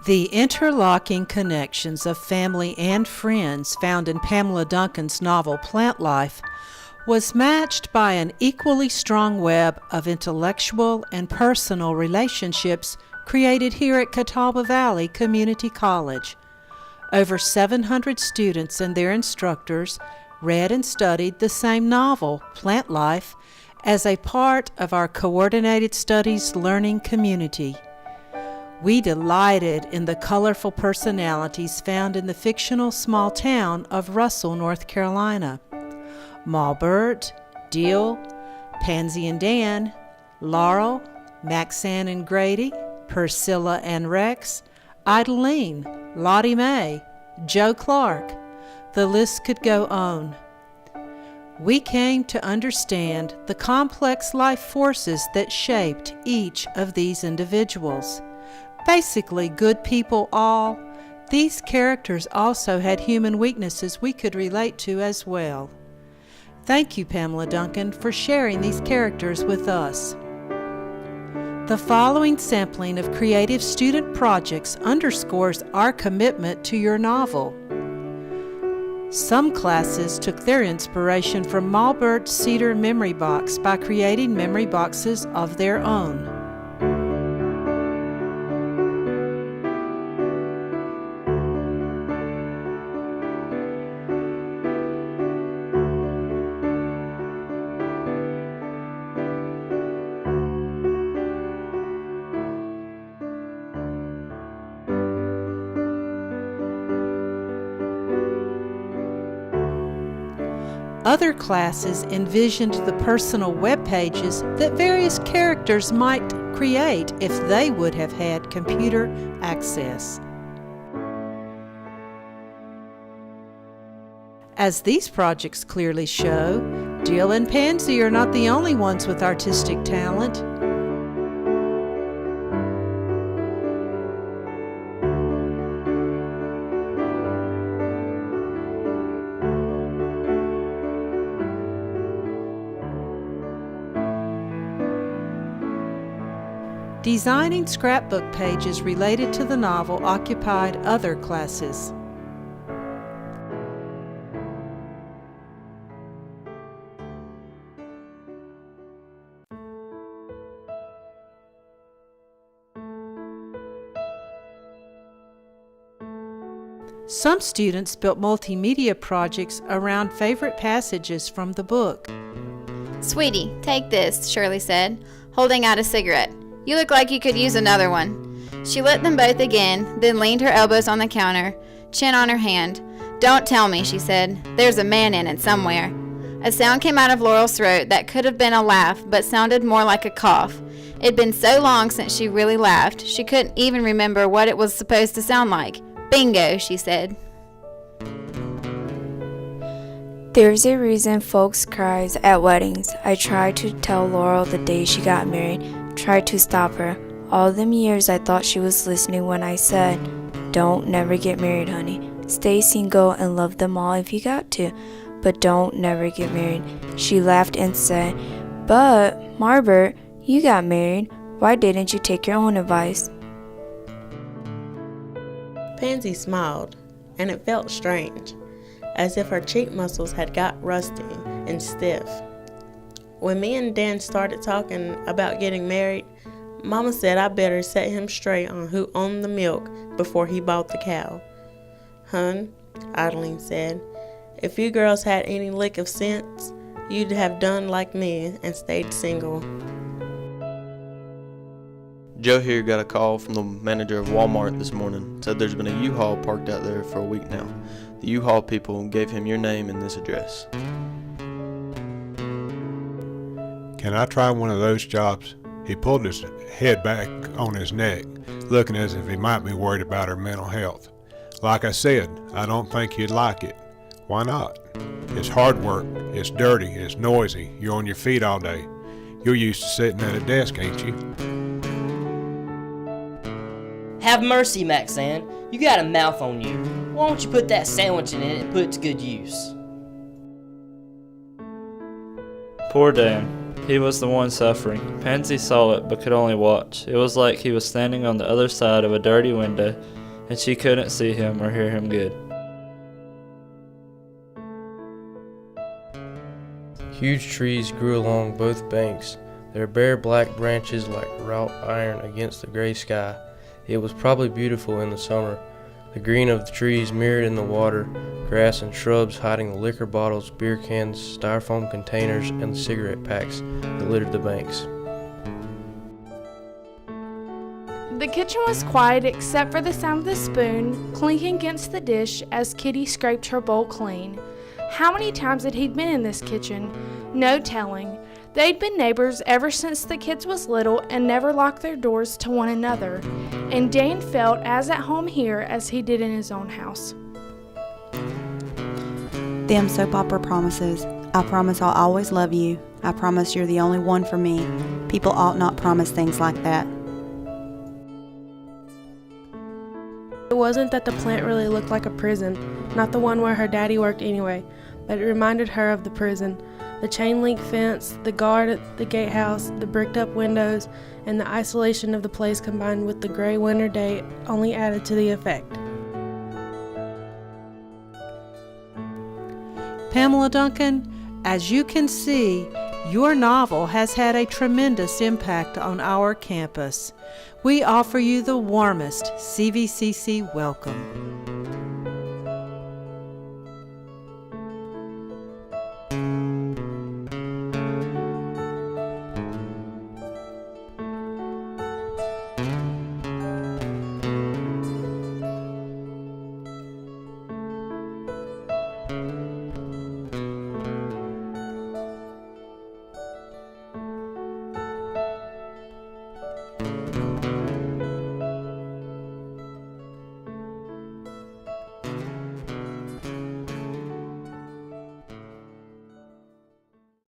The interlocking connections of family and friends found in Pamela Duncan's novel Plant Life was matched by an equally strong web of intellectual and personal relationships created here at Catawba Valley Community College. Over 700 students and their instructors read and studied the same novel, Plant Life, as a part of our Coordinated Studies learning community. We delighted in the colorful personalities found in the fictional small town of Russell, North Carolina. Maulbert, Dill, Pansy and Dan, Laurel, Maxanne and Grady, Priscilla and Rex, Idaline, Lottie Mae, Joe Clark. The list could go on. We came to understand the complex life forces that shaped each of these individuals. Basically good people all, these characters also had human weaknesses we could relate to as well. Thank you, Pamela Duncan, for sharing these characters with us. The following sampling of creative student projects underscores our commitment to your novel. Some classes took their inspiration from Maulbert's Cedar Memory Box by creating memory boxes of their own. Other classes envisioned the personal web pages that various characters might create if they would have had computer access. As these projects clearly show, Jill and Pansy are not the only ones with artistic talent. Designing scrapbook pages related to the novel occupied other classes. Some students built multimedia projects around favorite passages from the book. "Sweetie, take this," Shirley said, holding out a cigarette. "You look like you could use another one." She lit them both again, then leaned her elbows on the counter, chin on her hand. "Don't tell me," she said. "There's a man in it somewhere." A sound came out of Laurel's throat that could have been a laugh, but sounded more like a cough. It'd been so long since she really laughed, she couldn't even remember what it was supposed to sound like. "Bingo," she said. There's a reason folks cries at weddings. I tried to tell Laurel the day she got married, tried to stop her. All them years I thought she was listening when I said, "Don't never get married, honey. Stay single and love them all if you got to, but don't never get married." She laughed and said, "But, Marbert, you got married. Why didn't you take your own advice?" Pansy smiled, and it felt strange, as if her cheek muscles had got rusty and stiff. When me and Dan started talking about getting married, Mama said I better set him straight on who owned the milk before he bought the cow. "Hun," Adeline said, "if you girls had any lick of sense, you'd have done like me and stayed single." Joe here got a call from the manager of Walmart this morning. Said there's been a U-Haul parked out there for a week now. The U-Haul people gave him your name and this address. "Can I try one of those jobs?" He pulled his head back on his neck, looking as if he might be worried about her mental health. "Like I said, I don't think you'd like it." "Why not?" "It's hard work, it's dirty, it's noisy, you're on your feet all day. You're used to sitting at a desk, ain't you?" "Have mercy, Maxanne. You got a mouth on you. Why don't you put that sandwich in it and put it to good use?" Poor Dan. He was the one suffering. Pansy saw it, but could only watch. It was like he was standing on the other side of a dirty window, and she couldn't see him or hear him good. Huge trees grew along both banks, their bare black branches like wrought iron against the gray sky. It was probably beautiful in the summer. The green of the trees mirrored in the water, grass and shrubs hiding the liquor bottles, beer cans, styrofoam containers, and the cigarette packs that littered the banks. The kitchen was quiet except for the sound of the spoon clinking against the dish as Kitty scraped her bowl clean. How many times had he been in this kitchen? No telling. They'd been neighbors ever since the kids was little and never locked their doors to one another, and Dan felt as at home here as he did in his own house. Them soap opera promises. I promise I'll always love you. I promise you're the only one for me. People ought not promise things like that. It wasn't that the plant really looked like a prison, not the one where her daddy worked anyway, but it reminded her of the prison. The chain-link fence, the guard at the gatehouse, the bricked-up windows, and the isolation of the place combined with the gray winter day only added to the effect. Pamela Duncan, as you can see, your novel has had a tremendous impact on our campus. We offer you the warmest CVCC welcome.